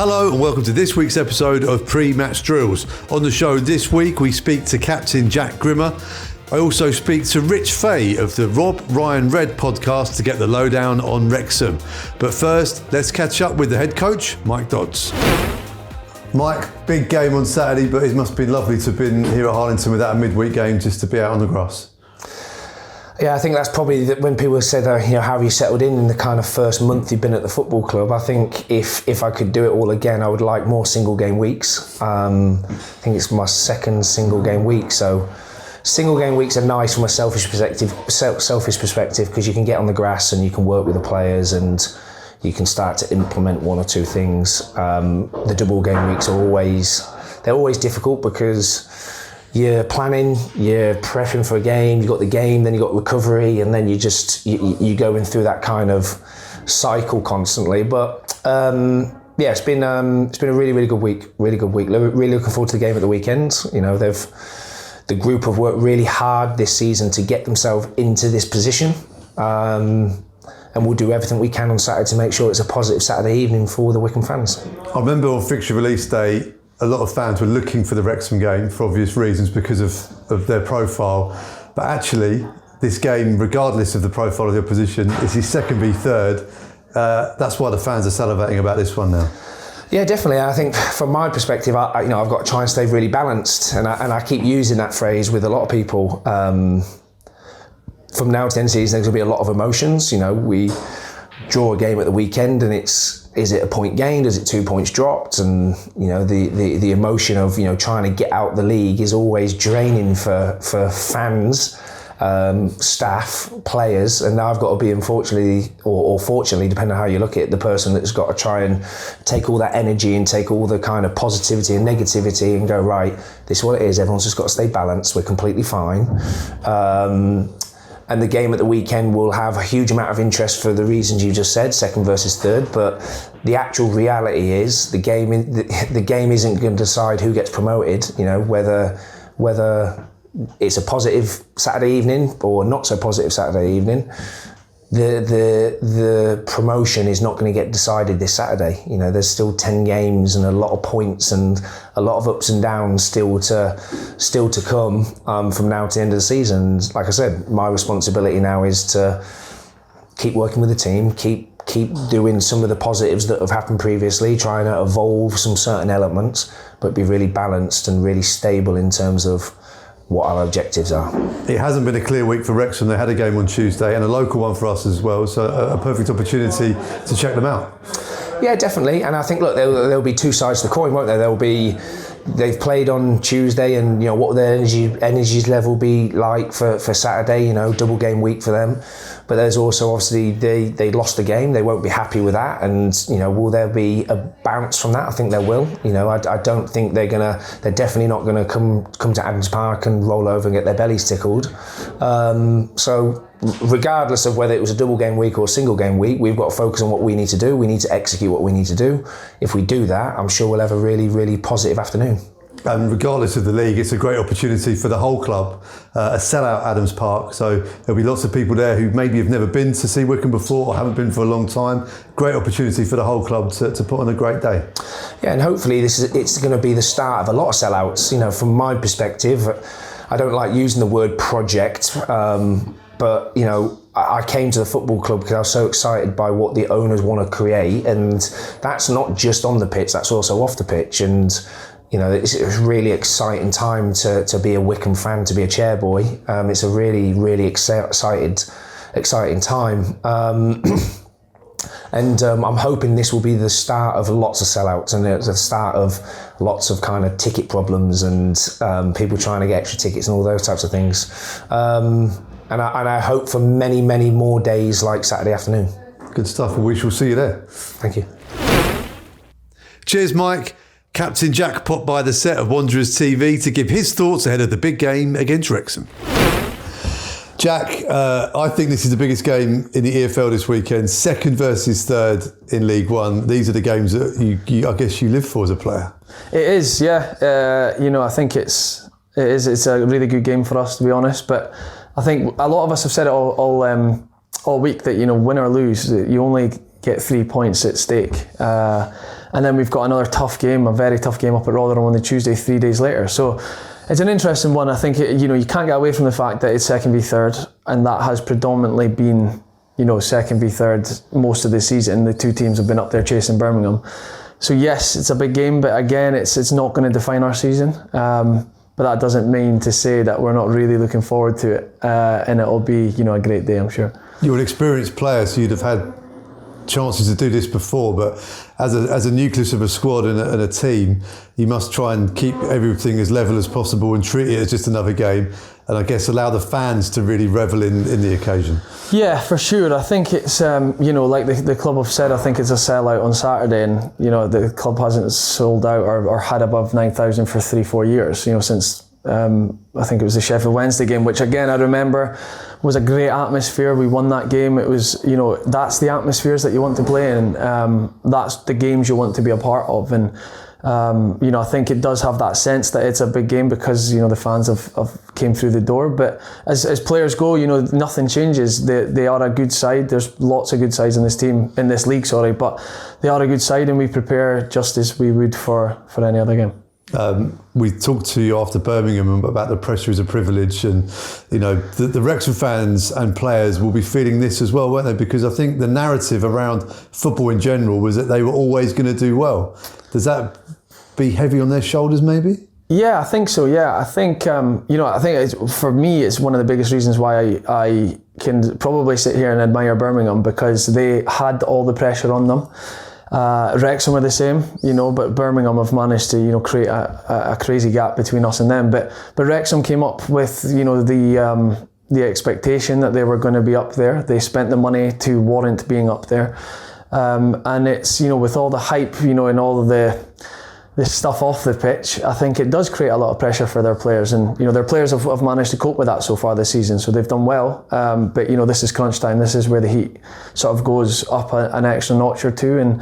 Hello and welcome to this week's episode of Pre-Match Drills. On the show this week we speak to Captain Jack Grimmer. I also speak to Rich Fay of the Rob Ryan Red podcast to get the lowdown on Wrexham. But first, let's catch up with the head coach, Mike Dodds. Mike, big game on Saturday, but it must be lovely to have been here at Harlington without a midweek game just to be out on the grass. Yeah, I think that's probably when people said, how have you settled in the kind of first month you've been at the football club. I think if I could do it all again, I would like more single game weeks. I think it's my second single game week, so single game weeks are nice from a selfish perspective because you can get on the grass and you can work with the players and you can start to implement one or two things. The double game weeks are always difficult because you're planning, you're prepping for a game, you've got the game, then you've got recovery, and then you're going through that kind of cycle constantly. But it's been a really good week. Really looking forward to the game at the weekend. The group have worked really hard this season to get themselves into this position, and we'll do everything we can on Saturday to make sure it's a positive Saturday evening for the Wycombe fans. I remember on fixture release day, a lot of fans were looking for the Wrexham game for obvious reasons because of their profile. But actually, this game, regardless of the profile of the opposition, is his second v third. That's why the fans are salivating about this one now. Yeah, definitely. I think from my perspective, I've got to try and stay really balanced, and I keep using that phrase with a lot of people. From now to the end of the season, there's going to be a lot of emotions. We draw a game at the weekend, and is it a point gained? Is it 2 points dropped? And the emotion of trying to get out the league is always draining for fans, staff, players. And now I've got to be, unfortunately or fortunately, depending on how you look at it, the person that's got to try and take all that energy and take all the kind of positivity and negativity and go, right, this is what it is. Everyone's just got to stay balanced. We're completely fine. And the game at the weekend will have a huge amount of interest for the reasons you just said, second versus third. But the actual reality is the game isn't going to decide who gets promoted. Whether it's a positive Saturday evening or not so positive Saturday evening. The promotion is not going to get decided this Saturday. There's still 10 games and a lot of points and a lot of ups and downs still to come from now to the end of the season. Like I said, my responsibility now is to keep working with the team, keep doing some of the positives that have happened previously, trying to evolve some certain elements, but be really balanced and really stable in terms of what our objectives are. It hasn't been a clear week for Wrexham. They had a game on Tuesday and a local one for us as well, so a perfect opportunity to check them out. Yeah, definitely. And I think, look, there'll be two sides to the coin, won't there? They've played on Tuesday, and what will their energy level be like for Saturday? Double game week for them. But there's also obviously they lost the game. They won't be happy with that, and will there be a bounce from that? I think there will. I don't think they're definitely not gonna come to Adams Park and roll over and get their bellies tickled. So regardless of whether it was a double game week or a single game week, we've got to focus on what we need to do. We need to execute what we need to do. If we do that, I'm sure we'll have a really, really positive afternoon. And regardless of the league, it's a great opportunity for the whole club, a sellout Adams Park. So there'll be lots of people there who maybe have never been to see Wycombe before or haven't been for a long time. Great opportunity for the whole club to put on a great day. Yeah, and hopefully it's going to be the start of a lot of sellouts. From my perspective, I don't like using the word project, but I came to the football club because I was so excited by what the owners want to create, and that's not just on the pitch, that's also off the pitch. And it's a really exciting time to be a Wycombe fan, to be a Chairboy. It's a really, really exciting time. And I'm hoping this will be the start of lots of sellouts, and it's the start of lots of kind of ticket problems and people trying to get extra tickets and all those types of things. And I hope for many, many more days like Saturday afternoon. Good stuff. Well, we shall see you there. Thank you. Cheers, Mike. Captain Jack popped by the set of Wanderers TV to give his thoughts ahead of the big game against Wrexham. Jack, I think this is the biggest game in the EFL this weekend. Second versus third in League One. These are the games that you I guess you live for as a player. It is, yeah. I think it's a really good game for us, to be honest. But I think a lot of us have said it all week that win or lose, you only get 3 points at stake. and then we've got another tough game, a very tough game up at Rotherham on the Tuesday 3 days later. So it's an interesting one. I think you can't get away from the fact that it's second v third, and that has predominantly been second v third most of the season. The two teams have been up there chasing Birmingham. So yes, it's a big game, but again, it's not going to define our season. But that doesn't mean to say that we're not really looking forward to it, and it'll be a great day, I'm sure. You're an experienced player, so you'd have had chances to do this before, but as a nucleus of a squad and a team, you must try and keep everything as level as possible and treat it as just another game, and I guess allow the fans to really revel in the occasion. Yeah, for sure. I think it's like the club have said, I think it's a sellout on Saturday, and the club hasn't sold out or had above 9,000 for 3-4 years, since I think it was the Sheffield Wednesday game, which again I remember was a great atmosphere. We won that game. It was, that's the atmospheres that you want to play in, and that's the games you want to be a part of. And I think it does have that sense that it's a big game because the fans have came through the door. But as players go, nothing changes. They are a good side. There's lots of good sides in this league, but they are a good side, and we prepare just as we would for any other game. We talked to you after Birmingham about the pressure is a privilege, and the Wrexham fans and players will be feeling this as well, won't they? Because I think the narrative around football in general was that they were always going to do well. Does that be heavy on their shoulders, maybe? Yeah, I think so. Yeah, I think for me, it's one of the biggest reasons why I can probably sit here and admire Birmingham, because they had all the pressure on them. Wrexham were the same, but Birmingham have managed to, create a crazy gap between us and them. But Wrexham came up with, the expectation that they were going to be up there. They spent the money to warrant being up there, and it's with all the hype, and all of the stuff off the pitch, I think it does create a lot of pressure for their players, and their players have managed to cope with that so far this season, so they've done well. But this is crunch time. This is where the heat sort of goes up an extra notch or two, and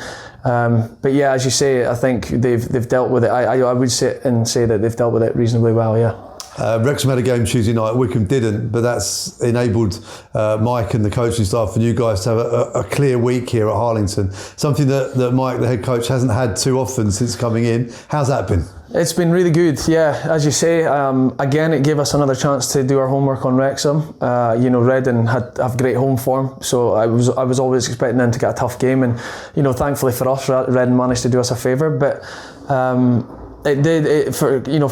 but yeah, as you say, I think they've dealt with it. I would sit and say that they've dealt with it reasonably well. Yeah. Wrexham had a game Tuesday night, Wycombe didn't, but that's enabled Mike and the coaching staff and you guys to have a clear week here at Harlington. Something that Mike, the head coach, hasn't had too often since coming in. How's that been? It's been really good, yeah. As you say, again, it gave us another chance to do our homework on Wrexham. Reading have great home form, so I was always expecting them to get a tough game, and thankfully for us, Reading managed to do us a favour. But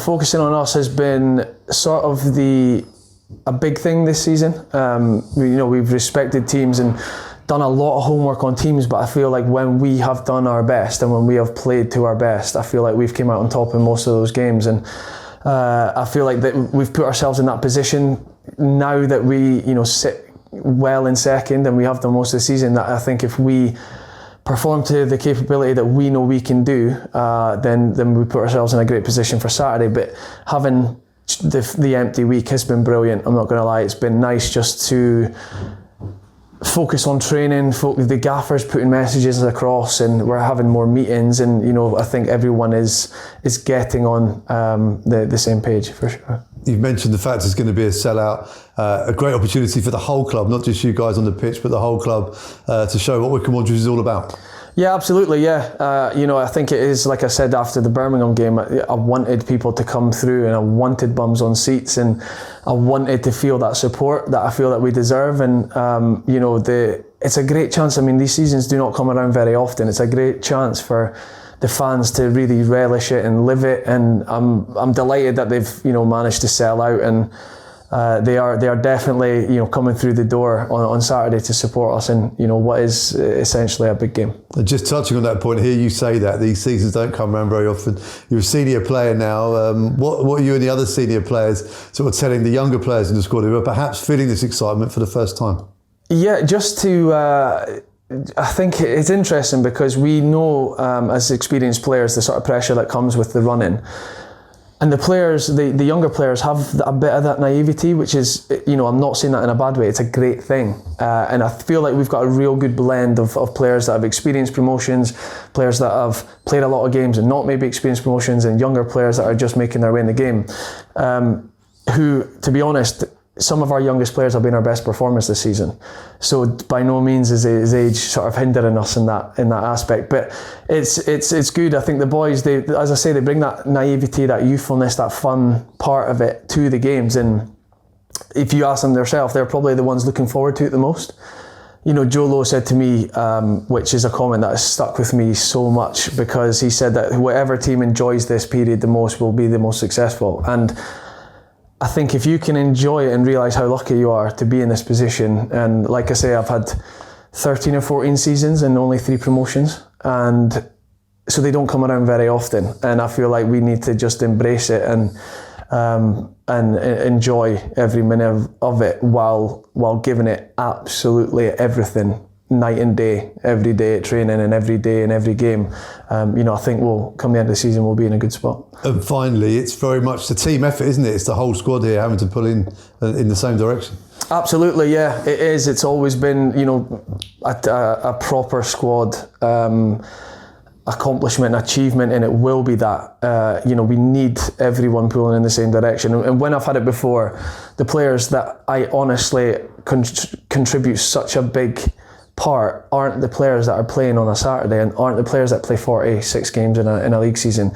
focusing on us has been sort of a big thing this season. We've respected teams and done a lot of homework on teams, but I feel like when we have done our best and when we have played to our best, I feel like we've come out on top in most of those games, and I feel like that we've put ourselves in that position now that we sit well in second, and we have done most of the season, that I think if we perform to the capability that we know we can do, then we put ourselves in a great position for Saturday. But having the empty week has been brilliant, I'm not going to lie. It's been nice just to focus on training. The gaffer's putting messages across, and we're having more meetings, and I think everyone is getting on the same page for sure. You've mentioned the fact it's going to be a sellout, a great opportunity for the whole club, not just you guys on the pitch, but the whole club to show what Wycombe Wanderers is all about. Yeah, absolutely, yeah. I think it is, like I said after the Birmingham game, I wanted people to come through, and I wanted bums on seats, and I wanted to feel that support that I feel that we deserve. And it's a great chance. I mean, these seasons do not come around very often. It's a great chance for the fans to really relish it and live it, and I'm delighted that they've managed to sell out, and they are definitely coming through the door on Saturday to support us in what is essentially a big game. Just touching on that point here, you say that these seasons don't come around very often. You're a senior player now. What are you and the other senior players sort of telling the younger players in the squad who are perhaps feeling this excitement for the first time? Yeah, just to. I think it's interesting because we know as experienced players the sort of pressure that comes with the running, and the players, the younger players, have a bit of that naivety, which is, I'm not saying that in a bad way. It's a great thing, and I feel like we've got a real good blend of players that have experienced promotions, players that have played a lot of games and not maybe experienced promotions, and younger players that are just making their way in the game, who, to be honest, some of our youngest players have been our best performers this season. So by no means is his age sort of hindering us in that aspect. But it's good. I think the boys, they, as I say, they bring that naivety, that youthfulness, that fun part of it to the games. And if you ask them themselves, they're probably the ones looking forward to it the most. You know, Joe Lowe said to me, which is a comment that has stuck with me so much, because he said that whatever team enjoys this period the most will be the most successful. And I think if you can enjoy it and realise how lucky you are to be in this position, and like I say, I've had 13 or 14 seasons and only 3 promotions, and so they don't come around very often, and I feel like we need to just embrace it and enjoy every minute of it while giving it absolutely everything, night and day, every day at training and every day in every game. I think we'll come the end of the season, we'll be in a good spot. And finally, it's very much the team effort, isn't it? It's the whole squad here having to pull in the same direction. Absolutely, yeah, it is. It's always been, a proper squad accomplishment and achievement, and it will be that. We need everyone pulling in the same direction. And when I've had it before, the players that I honestly contribute such a big part aren't the players that are playing on a Saturday and aren't the players that play 46 games in a league season.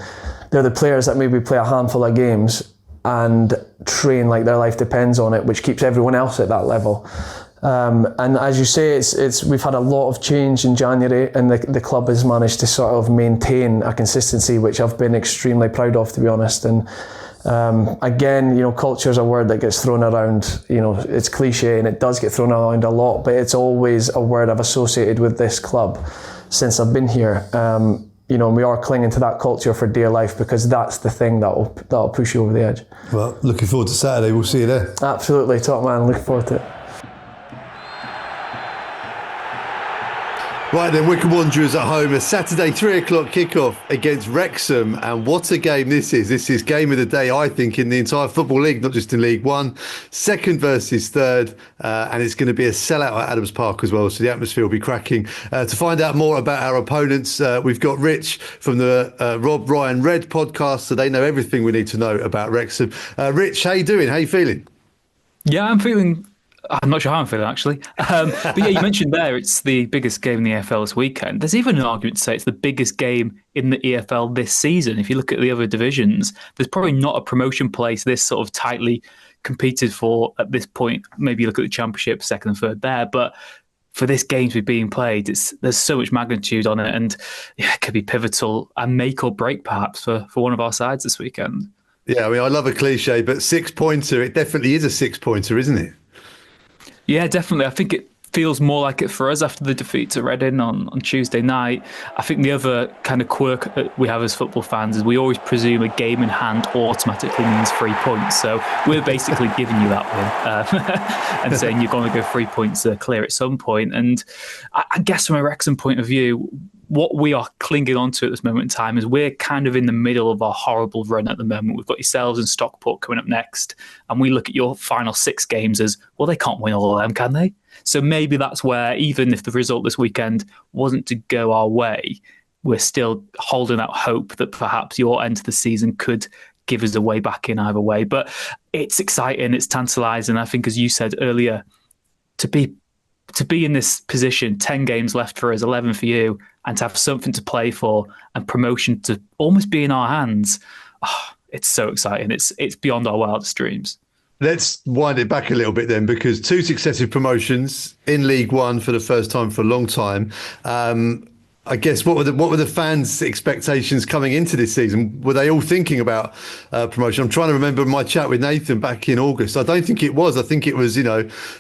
They're the players that maybe play a handful of games and train like their life depends on it, which keeps everyone else at that level. And as you say, we've had a lot of change in January, and the club has managed to sort of maintain a consistency, which I've been extremely proud of, to be honest. And again, culture is a word that gets thrown around. It's cliche and it does get thrown around a lot, but it's always a word I've associated with this club since I've been here. We are clinging to that culture for dear life, because that's the thing that'll push you over the edge. Well, looking forward to Saturday. We'll see you there. Absolutely, top man. Looking forward to it. Right then, Wycombe Wanderers at home, a Saturday 3 o'clock kickoff against Wrexham, and what a game this is. This is game of the day, I think, in the entire Football League, not just in League One. Second versus third, and it's going to be a sellout at Adams Park as well, so the atmosphere will be cracking. To find out more about our opponents, we've got Rich from the Rob, Ryan, Red podcast, so they know everything we need to know about Wrexham. Rich, how you doing? How you feeling? Yeah, I'm not sure how I'm feeling, actually. But yeah, you mentioned there it's the biggest game in the EFL this weekend. There's even an argument to say it's the biggest game in the EFL this season. If you look at the other divisions, there's probably not a promotion place this sort of tightly competed for at this point. Maybe you look at the Championship, second and third there, but for this game to be being played, there's so much magnitude on it, and it could be pivotal and make or break perhaps for one of our sides this weekend. Yeah, I love a cliche, but 6-pointer, it definitely is a 6-pointer, isn't it? Yeah, definitely. I think it feels more like it for us after the defeat to Reading on Tuesday night. I think the other kind of quirk that we have as football fans is we always presume a game in hand automatically means 3 points. So we're basically giving you that win and saying you're going to go 3 points clear at some point. And I guess from a Wrexham point of view, what we are clinging on to at this moment in time is we're kind of in the middle of our horrible run at the moment. We've got yourselves and Stockport coming up next, and we look at your final 6 games as, well, they can't win all of them, can they? So maybe that's where, even if the result this weekend wasn't to go our way, we're still holding out hope that perhaps your end of the season could give us a way back in either way. But it's exciting, it's tantalising. I think, as you said earlier, to be in this position, 10 games left for us, 11 for you, and to have something to play for and promotion to almost be in our hands, it's so exciting. It's beyond our wildest dreams. Let's wind it back a little bit then, because 2 successive promotions in League One for the first time for a long time. I guess what were the fans' expectations coming into this season? Were they all thinking about promotion? I'm trying to remember my chat with Nathan back in August. I don't think it was. I think it was,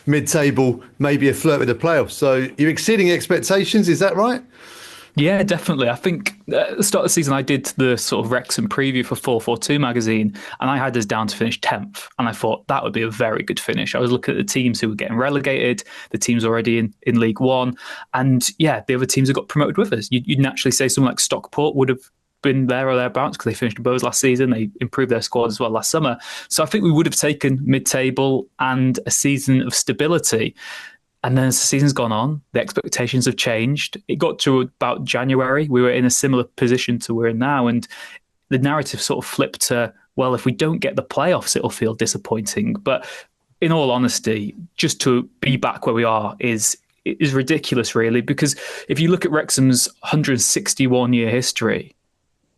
mid-table, maybe a flirt with the playoffs. So you're exceeding expectations, is that right? Yeah, definitely. I think at the start of the season, I did the sort of Wrexham preview for 442 magazine, and I had us down to finish 10th. And I thought that would be a very good finish. I was looking at the teams who were getting relegated, the teams already in League One. And yeah, the other teams who got promoted with us. You'd naturally say someone like Stockport would have been there or thereabouts because they finished above last season. They improved their squad as well last summer. So I think we would have taken mid-table and a season of stability. And then as the season's gone on, the expectations have changed. It got to about January. We were in a similar position to we're in now. And the narrative sort of flipped to, well, if we don't get the playoffs, it'll feel disappointing. But in all honesty, just to be back where we are is ridiculous, really, because if you look at Wrexham's 161-year history,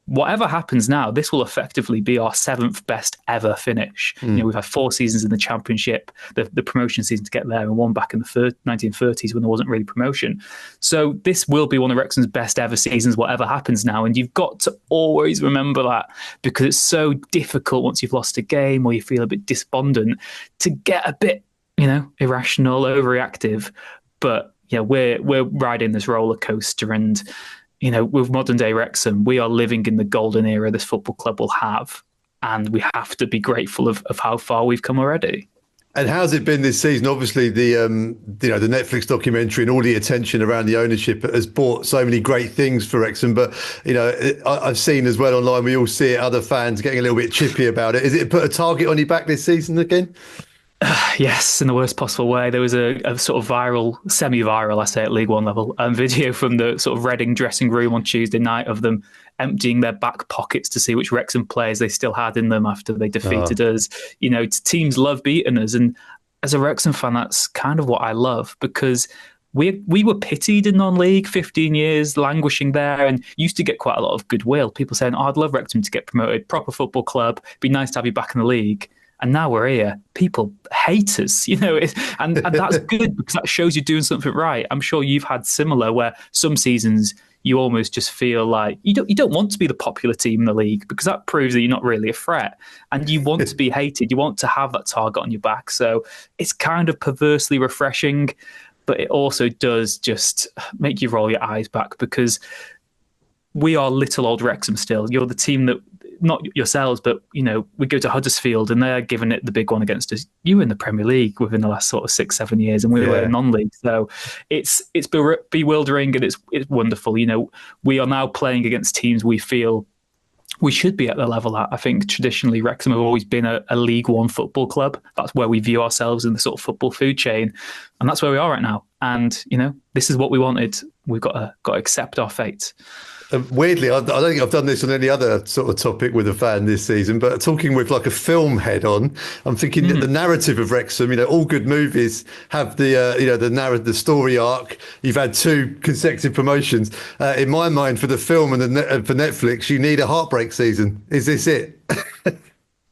whatever happens now, this will effectively be our 7th best ever finish. We've had 4 seasons in the Championship, the promotion season to get there, and one back in the 1930s when there wasn't really promotion. So this will be one of Wrexham's best ever seasons, whatever happens now. And you've got to always remember that, because it's so difficult once you've lost a game or you feel a bit despondent to get a bit, irrational, overreactive. But yeah, we're riding this roller coaster, and with modern day Wrexham, we are living in the golden era this football club will have, and we have to be grateful of how far we've come already. And how's it been this season? Obviously, the the Netflix documentary and all the attention around the ownership has brought so many great things for Wrexham. But I've seen as well online, we all see it, other fans getting a little bit chippy about it. Is it put a target on your back this season again? Yes, in the worst possible way. There was a sort of viral, semi-viral, I say at League One level, video from the sort of Reading dressing room on Tuesday night of them emptying their back pockets to see which Wrexham players they still had in them after they defeated us. Teams love beating us, and as a Wrexham fan, that's kind of what I love, because we were pitied in non-league, 15 years languishing there, and used to get quite a lot of goodwill. People saying, "Oh, I'd love Wrexham to get promoted, proper football club, be nice to have you back in the league." And now we're here. People hate us, and that's good, because that shows you're doing something right. I'm sure you've had similar, where some seasons you almost just feel like you don't want to be the popular team in the league, because that proves that you're not really a threat, and you want to be hated. You want to have that target on your back. So it's kind of perversely refreshing, but it also does just make you roll your eyes back, because we are little old Wrexham still. You're the team that, not yourselves, but we go to Huddersfield and they're giving it the big one against us. You were in the Premier League within the last sort of 6-7 years, and we were in non-league. So it's bewildering, and it's wonderful. We are now playing against teams we feel we should be at the level at. I think traditionally Wrexham have always been a League One football club. That's where we view ourselves in the sort of football food chain, and that's where we are right now. And this is what we wanted. We've got to accept our fate. Weirdly, I don't think I've done this on any other sort of topic with a fan this season, but talking with like a film head on, I'm thinking that the narrative of Wrexham, all good movies have the story arc. You've had 2 consecutive promotions. In my mind, for the film and for Netflix, you need a heartbreak season. Is this it?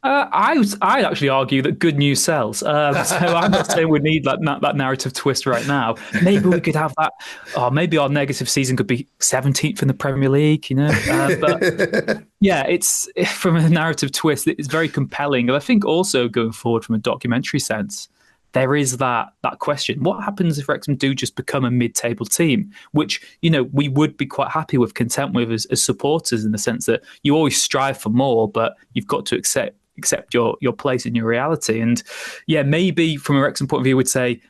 I'd actually argue that good news sells. So I'm not saying we need that narrative twist right now. Maybe we could have that. Or maybe our negative season could be 17th in the Premier League, But yeah, it's from a narrative twist, it's very compelling. And I think also going forward from a documentary sense, there is that question. What happens if Wrexham do just become a mid-table team, which, we would be quite happy with, content with as supporters, in the sense that you always strive for more, but you've got to accept your place in your reality. And yeah, maybe from a Wrexham point of view, we'd say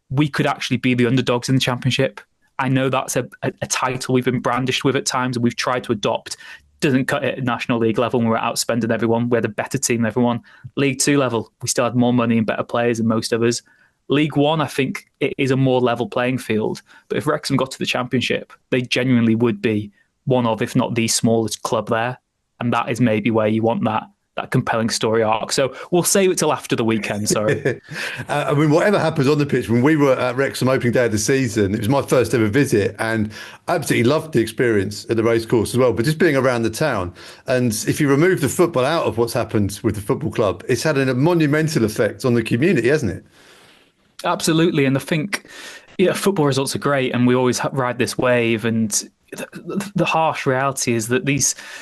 we could actually be the underdogs in the Championship. I know that's a title we've been brandished with at times, and we've tried to adopt. Doesn't cut it at National League level when we're outspending everyone. We're the better team than everyone. League 2 level, we still had more money and better players than most of us. League 1, I think it is a more level playing field. But if Wrexham got to the Championship, they genuinely would be one of, if not the smallest club there. And that is maybe where you want that compelling story arc. So we'll save it till after the weekend, sorry. Whatever happens on the pitch, when we were at Wrexham opening day of the season, it was my first ever visit, and I absolutely loved the experience at the racecourse as well, but just being around the town. And if you remove the football out of what's happened with the football club, it's had a monumental effect on the community, hasn't it? Absolutely. And I think football results are great, and we always ride this wave, and the harsh reality is that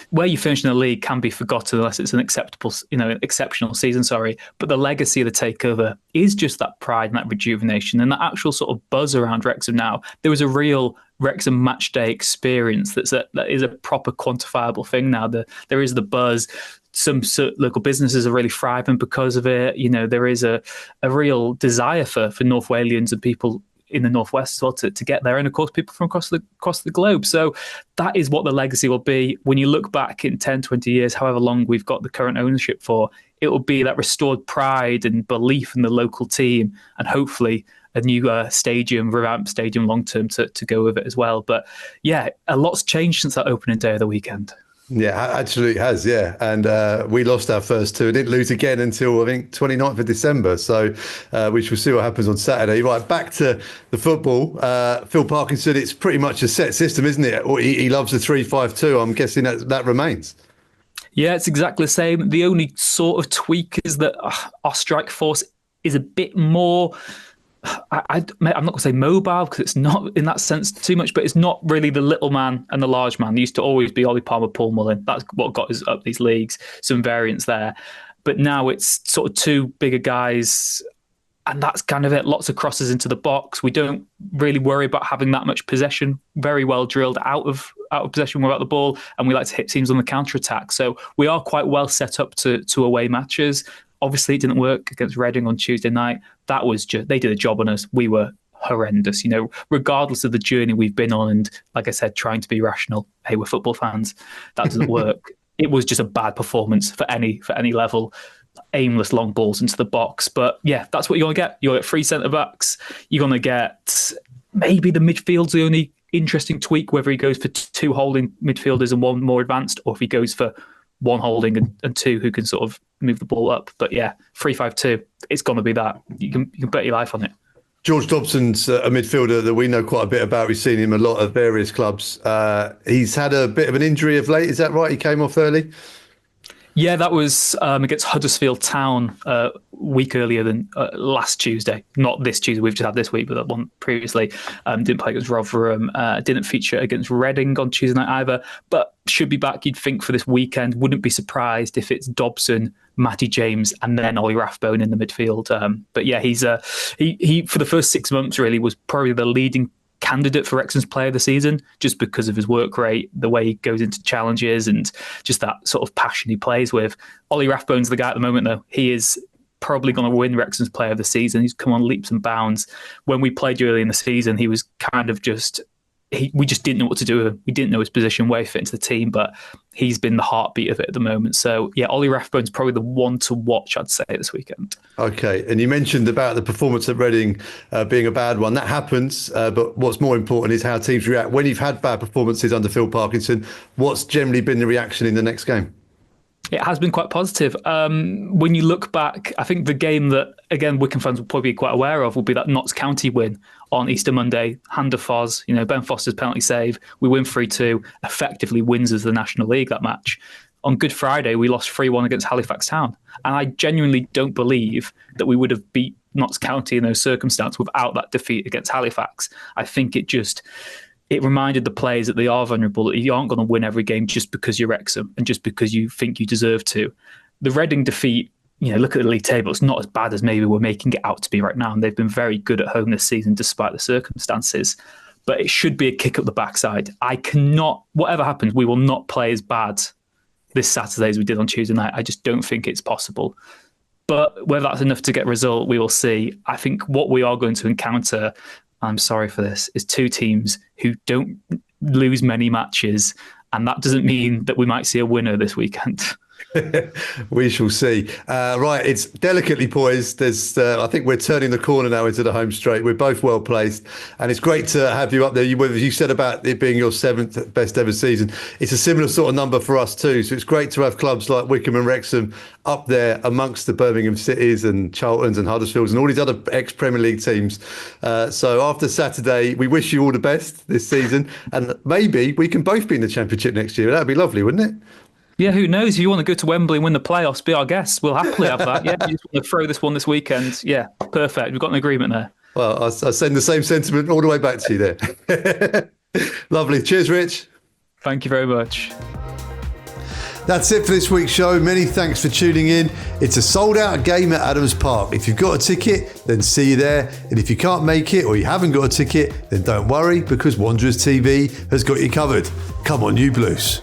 where you finish in the league can be forgotten unless it's an exceptional season. But the legacy of the takeover is just that pride and that rejuvenation and that actual sort of buzz around Wrexham now. There was a real Wrexham match day experience that is a proper quantifiable thing now. There is the buzz. Some local businesses are really thriving because of it. There is a real desire for North Walians and people in the Northwest as well to get there, and of course people from across the globe. So that is what the legacy will be. When you look back in 10, 20 years, however long we've got the current ownership for, it will be that restored pride and belief in the local team, and hopefully a new revamped stadium long term to go with it as well. But yeah, a lot's changed since that opening day of the weekend. Yeah, absolutely has, yeah. And we lost our first two. Didn't lose again until, I think, 29th of December. So we shall see what happens on Saturday. Right, back to the football. Phil Parkinson, it's pretty much a set system, isn't it? He loves the 3-5-2. I'm guessing that remains. Yeah, it's exactly the same. The only sort of tweak is that our strike force is a bit more... I'm not going to say mobile because it's not in that sense too much, but it's not really the little man and the large man. There used to always be Ollie Palmer, Paul Mullin. That's what got us up these leagues. Some variance there. But now it's sort of two bigger guys, and that's kind of it. Lots of crosses into the box. We don't really worry about having that much possession. Very well drilled out of possession without the ball, and we like to hit teams on the counter-attack. So we are quite well set up to away matches. Obviously, it didn't work against Reading on Tuesday night. That was just, they did a job on us. We were horrendous, regardless of the journey we've been on. And like I said, trying to be rational. Hey, we're football fans. That doesn't work. It was just a bad performance for any level. Aimless long balls into the box. But yeah, that's what you're going to get. You're going to get 3 centre-backs. You're going to get maybe the midfield's the only interesting tweak, whether he goes for 2 holding midfielders and 1 more advanced, or if he goes for 1 holding and 2 who can sort of move the ball up. But yeah, 3-5-2, it's going to be that. You can bet your life on it. George Dobson's a midfielder that we know quite a bit about. We've seen him a lot at various clubs. He's had a bit of an injury of late. Is that right? He came off early? Yeah, that was against Huddersfield Town a week earlier than last Tuesday. Not this Tuesday we've just had this week, but that one previously. Didn't play against Rotherham. Didn't feature against Reading on Tuesday night either. But should be back, you'd think, for this weekend. Wouldn't be surprised if it's Dobson, Matty James, and then Ollie Rathbone in the midfield. But yeah, he's he for the first 6 months really was probably the leading candidate for Wrexham's player of the season, just because of his work rate, the way he goes into challenges, and just that sort of passion he plays with. Ollie Rathbone's the guy at the moment, though. He is probably going to win Wrexham's player of the season. He's come on leaps and bounds. When we played early in the season, he was kind of just... we just didn't know what to do with him. We didn't know his position, where he fit into the team, but he's been the heartbeat of it at the moment. So yeah, Ollie Rathbone's probably the one to watch, I'd say, this weekend. Okay, and you mentioned about the performance at Reading being a bad one. That happens, but what's more important is how teams react. When you've had bad performances under Phil Parkinson, what's generally been the reaction in the next game? It has been quite positive. When you look back, I think the game that, again, Wycombe fans will probably be quite aware of will be that Notts County win on Easter Monday. Hand of Foz, Ben Foster's penalty save. We win 3-2, effectively wins us the National League that match. On Good Friday, we lost 3-1 against Halifax Town. And I genuinely don't believe that we would have beat Notts County in those circumstances without that defeat against Halifax. I think it reminded the players that they are vulnerable, that you aren't going to win every game just because you're Wrexham and just because you think you deserve to. The Reading defeat, look at the league table, it's not as bad as maybe we're making it out to be right now. And they've been very good at home this season despite the circumstances. But it should be a kick up the backside. Whatever happens, we will not play as bad this Saturday as we did on Tuesday night. I just don't think it's possible. But whether that's enough to get a result, we will see. I think what we are going to encounter, I'm sorry for this, is 2 teams who don't lose many matches, and that doesn't mean that we might see a winner this weekend. We shall see. Right, it's delicately poised. I think we're turning the corner now into the home straight. We're both well placed, and it's great to have you up there. You said about it being your 7th best ever season. It's a similar sort of number for us too. So it's great to have clubs like Wycombe and Wrexham up there amongst the Birmingham Cities and Charltons and Huddersfields and all these other ex-Premier League teams. So after Saturday, we wish you all the best this season, and maybe we can both be in the Championship next year. That'd be lovely, wouldn't it? Yeah, who knows? If you want to go to Wembley and win the playoffs, be our guest. We'll happily have that. Yeah, you just want to throw this one this weekend. Yeah, perfect. We've got an agreement there. Well, I'll send the same sentiment all the way back to you there. Lovely. Cheers, Rich. Thank you very much. That's it for this week's show. Many thanks for tuning in. It's a sold-out game at Adams Park. If you've got a ticket, then see you there. And if you can't make it or you haven't got a ticket, then don't worry, because Wanderers TV has got you covered. Come on, you Blues.